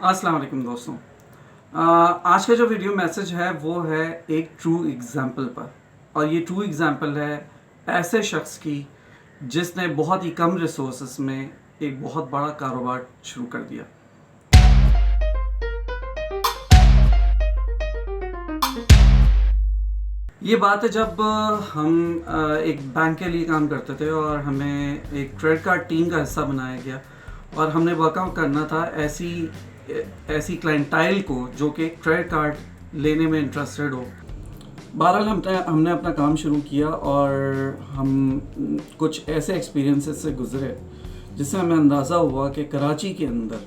अस्सलाम वालेकुम दोस्तों। आज का जो वीडियो मैसेज है वो है एक ट्रू एग्जाम्पल पर, और ये ट्रू एग्जाम्पल है ऐसे शख्स की जिसने बहुत ही कम रिसोर्सेस में एक बहुत बड़ा कारोबार शुरू कर दिया। ये बात है जब हम एक बैंक के लिए काम करते थे और हमें एक क्रेडिट कार्ड टीम का हिस्सा बनाया गया और हमने वर्कआउट करना था ऐसी क्लाइंटाइल को जो कि क्रेडिट कार्ड लेने में इंटरेस्टेड हो। बहरहाल हमने अपना काम शुरू किया और हम कुछ ऐसे एक्सपीरियंसेस से गुजरे जिससे हमें अंदाज़ा हुआ कि कराची के अंदर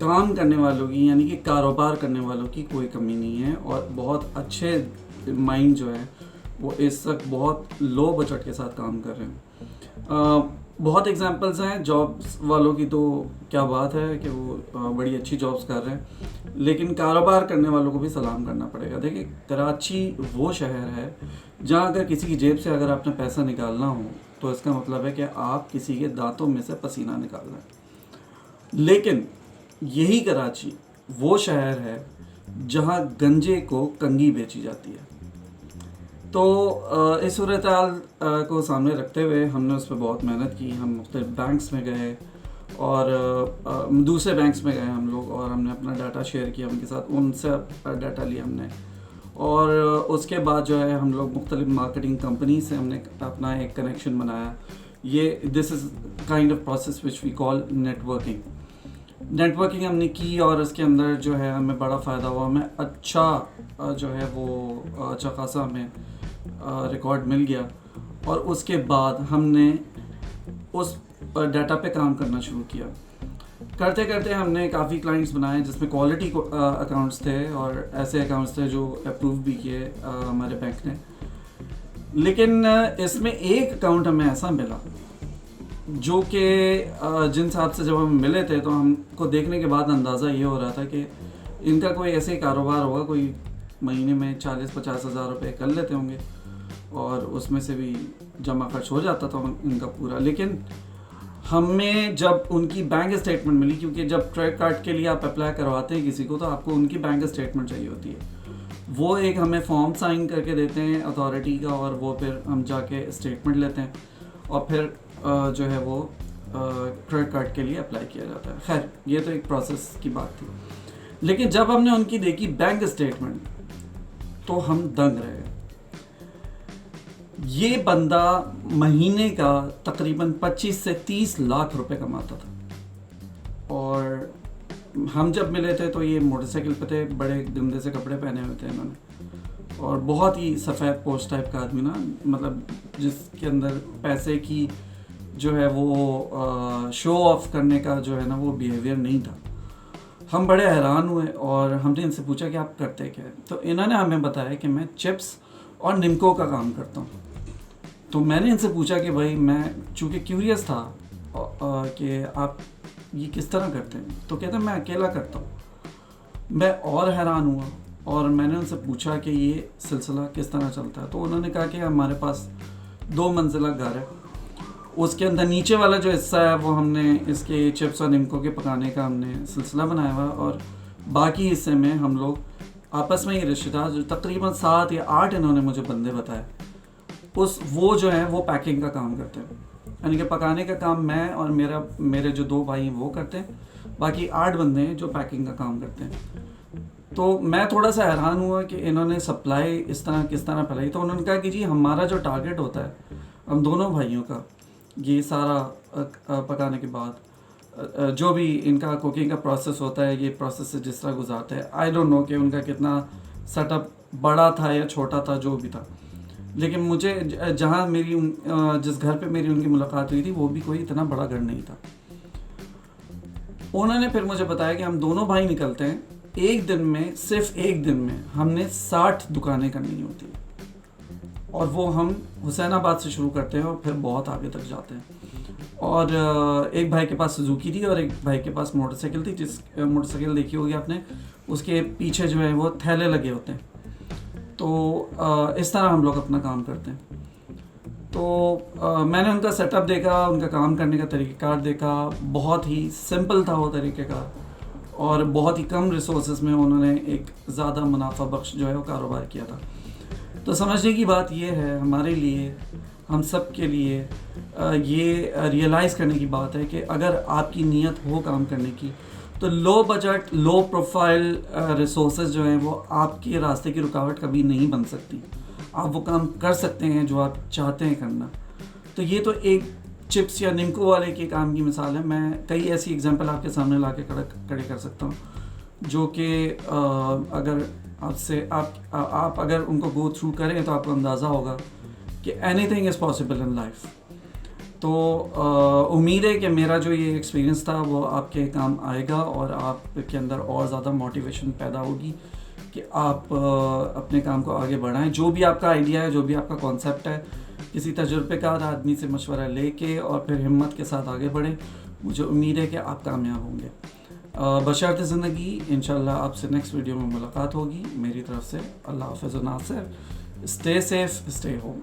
काम करने वालों की, यानी कि कारोबार करने वालों की कोई कमी नहीं है, और बहुत अच्छे माइंड जो है वो इस वक्त बहुत लो बजट के साथ काम कर रहे हैं। बहुत एग्जांपल्स हैं जॉब्स वालों की, तो क्या बात है कि वो बड़ी अच्छी जॉब्स कर रहे हैं, लेकिन कारोबार करने वालों को भी सलाम करना पड़ेगा। देखिए, कराची वो शहर है जहाँ अगर किसी की जेब से अगर आपने पैसा निकालना हो तो इसका मतलब है कि आप किसी के दांतों में से पसीना निकाल रहे हैं। लेकिन यही कराची वो शहर है जहाँ गंजे को कंघी बेची जाती है। तो इस सूरत हाल को सामने रखते हुए हमने उस पर बहुत मेहनत की। हम मुख्तलिफ बैंक्स में गए और दूसरे बैंक्स में गए हम लोग, और हमने अपना डाटा शेयर किया उनके साथ, उनसे डाटा लिया हमने, और उसके बाद जो है हम लोग मुख्तलिफ मार्केटिंग कंपनी से हमने अपना एक कनेक्शन बनाया। This is kind of process which we call networking हमने की, और इसके अंदर जो है हमें बड़ा फ़ायदा हुआ। हमें अच्छा जो है वो अच्छा खासा हमें रिकॉर्ड मिल गया, और उसके बाद हमने उस डाटा पे काम करना शुरू किया। करते करते हमने काफ़ी क्लाइंट्स बनाए जिसमें क्वालिटी अकाउंट्स थे और ऐसे अकाउंट्स थे जो अप्रूव भी किए हमारे बैंक ने। लेकिन इसमें एक अकाउंट हमें ऐसा मिला जो कि जिन साहब से जब हम मिले थे तो हमको देखने के बाद अंदाज़ा ये हो रहा था कि इनका कोई ऐसे ही कारोबार होगा, कोई महीने में 40-50 हज़ार रुपये कर लेते होंगे और उसमें से भी जमा खर्च हो जाता था इनका पूरा। लेकिन हमें जब उनकी बैंक स्टेटमेंट मिली, क्योंकि जब क्रेडिट कार्ड के लिए आप अप्लाई करवाते हैं किसी को तो आपको उनकी बैंक स्टेटमेंट चाहिए होती है। वो एक हमें फॉर्म साइन करके देते हैं अथॉरिटी का, और वो फिर हम जाके स्टेटमेंट लेते हैं और फिर जो है वो क्रेडिट कार्ड के लिए अप्लाई किया जाता है। खैर, ये तो एक प्रोसेस की बात थी। लेकिन जब हमने उनकी देखी बैंक स्टेटमेंट तो हम दंग रह गए। ये बंदा महीने का तकरीबन 25 से 30 लाख रुपए कमाता था, और हम जब मिले थे तो ये मोटरसाइकिल पे थे, बड़े गंदे से कपड़े पहने हुए थे इन्होंने, और बहुत ही सफ़ेद पोस्ट टाइप का आदमी ना, मतलब जिसके अंदर पैसे की जो है वो शो ऑफ करने का जो है ना वो बिहेवियर नहीं था। हम बड़े हैरान हुए और हमने इनसे पूछा कि आप करते क्या हैं। तो इन्होंने हमें बताया कि मैं चिप्स और निमको का काम करता हूँ। तो मैंने इनसे पूछा कि भाई, मैं चूँकि क्यूरियस था कि आप ये किस तरह करते हैं, तो कहते हैं मैं अकेला करता हूँ। मैं और हैरान हुआ और मैंने उनसे पूछा कि ये सिलसिला किस तरह चलता है। तो उन्होंने कहा कि हमारे पास 2 मंजिला घर है, उसके अंदर नीचे वाला जो हिस्सा है वो हमने इसके चिप्स और निमको के पकाने का हमने सिलसिला बनाया हुआ, और बाकी हिस्से में हम लोग आपस में ही रिश्तेदार, जो तकरीबन 7 या 8 इन्होंने मुझे बंदे बताए, वो जो है वो पैकिंग का काम करते हैं। यानी कि पकाने का काम मैं और मेरे जो 2 भाई हैं वो करते हैं, बाकी 8 बंदे हैं जो पैकिंग का काम करते हैं। तो मैं थोड़ा सा हैरान हुआ कि इन्होंने सप्लाई इस तरह किस तरह फैलाई। तो उन्होंने कहा कि जी, हमारा जो टारगेट होता है हम दोनों भाइयों का, ये सारा पकाने के बाद जो भी इनका कुकिंग का प्रोसेस होता है, ये प्रोसेस से जिस तरह गुजारते हैं, आई डोंट नो कि उनका कितना सेटअप बड़ा था या छोटा था, जो भी था। लेकिन मुझे जहाँ जिस घर पे मेरी उनकी मुलाकात हुई थी वो भी कोई इतना बड़ा घर नहीं था। उन्होंने फिर मुझे बताया कि हम दोनों भाई निकलते हैं, एक दिन में, सिर्फ एक दिन में हमने 60 दुकानें करनी होती है, और वो हम हुसैनाबाद से शुरू करते हैं और फिर बहुत आगे तक जाते हैं। और एक भाई के पास सुजुकी थी और एक भाई के पास मोटरसाइकिल थी। जिस मोटरसाइकिल देखी होगी आपने, उसके पीछे जो है वो थैले लगे होते हैं। तो इस तरह हम लोग अपना काम करते हैं। तो मैंने उनका सेटअप देखा, उनका काम करने का तरीक़ेकार देखा, बहुत ही सिंपल था वो तरीक़ेकार, اور بہت ہی کم ریسورسز میں انہوں نے ایک زیادہ منافع بخش جو ہے وہ کاروبار کیا تھا. تو سمجھنے کی بات یہ ہے ہمارے لیے, ہم سب کے لیے یہ ریئلائز کرنے کی بات ہے کہ اگر آپ کی نیت ہو کام کرنے کی تو low budget low profile resources جو ہیں وہ آپ کے راستے کی رکاوٹ کبھی نہیں بن سکتی. آپ وہ کام کر سکتے ہیں جو آپ چاہتے ہیں کرنا. تو یہ تو ایک چپس یا نمکو والے کے کام کی مثال ہے. میں کئی ایسی ایگزامپل آپ کے سامنے لا کے کھڑے کر سکتا ہوں جو کہ اگر آپ اگر ان کو گو تھرو کریں تو آپ کو اندازہ ہوگا کہ any thing is possible in life. تو امید ہے کہ میرا جو یہ ایکسپیرینس تھا وہ آپ کے کام آئے گا اور آپ کے اندر اور زیادہ موٹیویشن پیدا ہوگی کہ آپ اپنے کام کو آگے بڑھائیں. جو بھی آپ کا آئیڈیا ہے, جو بھی آپ کا کانسیپٹ ہے, کسی تجربے کار آدمی سے مشورہ لے کے اور پھر ہمت کے ساتھ آگے بڑھیں. مجھے امید ہے کہ آپ کامیاب ہوں گے. بشرط زندگی انشاءاللہ آپ سے نیکسٹ ویڈیو میں ملاقات ہوگی. میری طرف سے اللہ حافظ و ناصر. Stay safe, stay home.